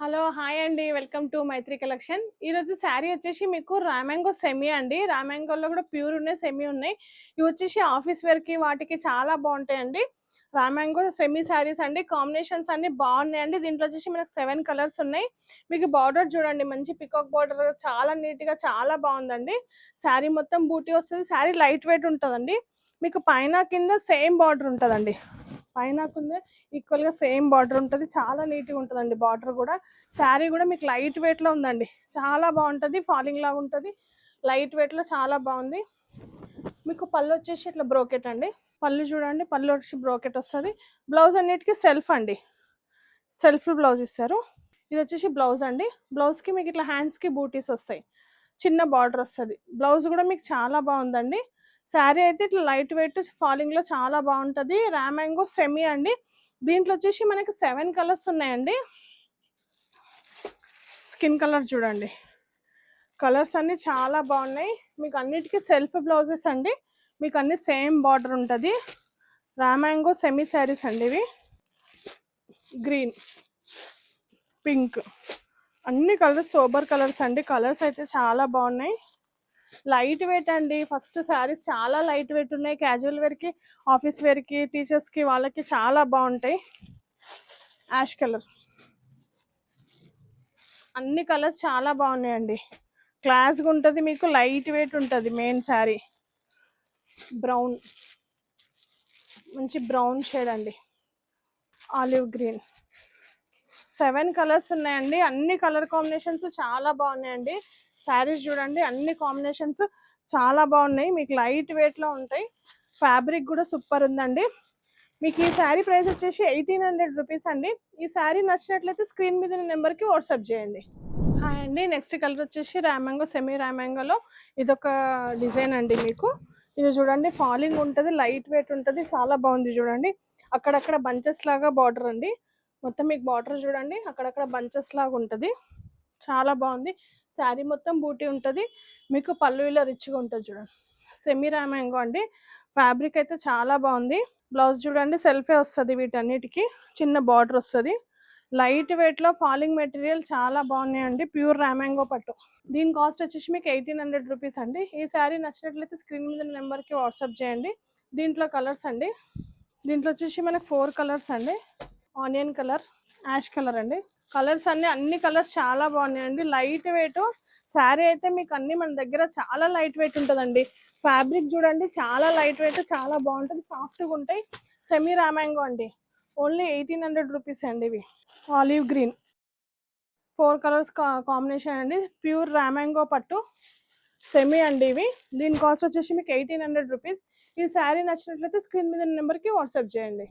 Hello hi అండి welcome to Mythri collection. ఈరోజు శారీ వచ్చేసి మీకు రామాంగో సెమీ అండి. రామాంగోలో కూడా ప్యూర్ ఉన్నాయి, సెమీ ఉన్నాయి. ఇవి వచ్చేసి ఆఫీస్ వేర్కి వాటికి చాలా బాగుంటాయండి. రామాంగో సెమీ శారీస్ అండి. కాంబినేషన్స్ అన్ని బాగున్నాయండి. దీంట్లో వచ్చేసి మనకు 7 కలర్స్ ఉన్నాయి. మీకు బార్డర్ చూడండి, మంచి పికాక్ బార్డర్, చాలా నీట్గా చాలా బాగుందండి. శారీ మొత్తం బూటీ వస్తుంది. శారీ లైట్ వెయిట్ ఉంటుందండి. మీకు పైన కింద సేమ్ బార్డర్ ఉంటుందండి. పైన కింద ఈక్వల్గా సేమ్ బార్డర్ ఉంటుంది. చాలా నీట్గా ఉంటుందండి బార్డర్ కూడా. శారీ కూడా మీకు లైట్ వెయిట్లో ఉందండి. చాలా బాగుంటుంది, ఫాలింగ్ లాగా ఉంటుంది. లైట్ వెయిట్లో చాలా బాగుంది. మీకు పళ్ళు వచ్చేసి ఇట్లా బ్రోకెట్ అండి. పళ్ళు చూడండి, పళ్ళు వచ్చి బ్రోకెట్ వస్తుంది. బ్లౌజ్ అన్నిటికీ సెల్ఫ్ అండి, సెల్ఫ్ బ్లౌజ్ ఇస్తారు. ఇది వచ్చేసి బ్లౌజ్ అండి. బ్లౌజ్కి మీకు ఇట్లా హ్యాండ్స్కి బూటీస్ వస్తాయి, చిన్న బార్డర్ వస్తుంది. బ్లౌజ్ కూడా మీకు చాలా బాగుందండి. శారీ అయితే ఇట్లా లైట్ వెయిట్, ఫాలింగ్లో చాలా బాగుంటుంది. రామాంగో సెమీ అండి. దీంట్లో వచ్చేసి మనకి 7 కలర్స్ ఉన్నాయండి. స్కిన్ కలర్ చూడండి, కలర్స్ అన్నీ చాలా బాగున్నాయి. మీకు అన్నిటికీ సెల్ఫ్ బ్లౌజెస్ అండి. మీకు అన్ని సేమ్ బార్డర్ ఉంటుంది. రామాంగో సెమీ శారీస్ అండి ఇవి. గ్రీన్, పింక్, అన్ని కలర్స్ సోబర్ కలర్స్ అండి. కలర్స్ అయితే చాలా బాగున్నాయి. లైట్ వెయిట్ అండి. ఫస్ట్ శారీస్ చాలా లైట్ వెయిట్ ఉన్నాయి. క్యాజువల్ వేర్కి, ఆఫీస్ వేర్కి, టీచర్స్కి వాళ్ళకి చాలా బాగుంటాయి. యాష్ కలర్, అన్ని కలర్స్ చాలా బాగున్నాయండి. క్లాస్గా ఉంటుంది, మీకు లైట్ వెయిట్ ఉంటుంది. మెయిన్ శారీ బ్రౌన్, మంచి బ్రౌన్ షేడ్ అండి. ఆలివ్ గ్రీన్, 7 కలర్స్ ఉన్నాయండి. అన్ని కలర్ కాంబినేషన్స్ చాలా బాగున్నాయండి. శారీస్ చూడండి, అన్ని కాంబినేషన్స్ చాలా బాగున్నాయి. మీకు లైట్ వెయిట్లో ఉంటాయి. ఫ్యాబ్రిక్ కూడా సూపర్ ఉందండి. మీకు ఈ శారీ ప్రైస్ వచ్చేసి 1800 రూపీస్ అండి. ఈ శారీ నచ్చినట్లయితే స్క్రీన్ మీద నెంబర్కి వాట్సాప్ చేయండి. హాయ్ అండి. నెక్స్ట్ కలర్ వచ్చేసి రామాంగో సెమీ రామాంగోలో ఇదొక డిజైన్ అండి. మీకు ఇది చూడండి, ఫాలింగ్ ఉంటుంది, లైట్ వెయిట్ ఉంటుంది, చాలా బాగుంది. చూడండి అక్కడక్కడ బంచెస్ లాగా బార్డర్ అండి. మొత్తం మీకు బార్డర్ చూడండి, అక్కడక్కడ బంచెస్ లాగా ఉంటుంది, చాలా బాగుంది. శారీ మొత్తం బూటీ ఉంటుంది. మీకు పళ్ళు ఇలా రిచ్గా ఉంటుంది. చూడండి సెమీ రామాంగో అండి. ఫ్యాబ్రిక్ అయితే చాలా బాగుంది. బ్లౌజ్ చూడండి, సెల్ఫే వస్తుంది. వీటన్నిటికీ చిన్న బార్డర్ వస్తుంది. లైట్ వెయిట్లో ఫాలింగ్ మెటీరియల్ చాలా బాగున్నాయండి. ప్యూర్ రామాంగో పట్టు. దీని కాస్ట్ వచ్చేసి మీకు 1800 రూపీస్ అండి. ఈ శారీ నచ్చినట్లయితే స్క్రీన్ మీద నెంబర్కి వాట్సాప్ చేయండి. దీంట్లో కలర్స్ అండి. దీంట్లో వచ్చేసి మనకు 4 కలర్స్ అండి. ఆనియన్ కలర్, యాష్ కలర్ అండి. కలర్స్ అన్ని కలర్స్ చాలా బాగున్నాయండి. లైట్ వెయిట్ శారీ అయితే మీకు అన్ని మన దగ్గర చాలా లైట్ వెయిట్ ఉంటుందండి. ఫ్యాబ్రిక్ చూడండి, చాలా లైట్ వెయిట్, చాలా బాగుంటుంది, సాఫ్ట్గా ఉంటాయి. సెమీ రామాంగో అండి. ఓన్లీ 1800 రూపీస్ అండి. ఇవి ఆలివ్ గ్రీన్, 4 కలర్స్ కాంబినేషన్ అండి. ప్యూర్ రామాంగో పట్టు సెమీ అండి ఇవి. దీని కాస్ట్ వచ్చేసి మీకు 1800 రూపీస్. ఈ శారీ నచ్చినట్లయితే స్క్రీన్ మీద నెంబర్కి వాట్సాప్ చేయండి.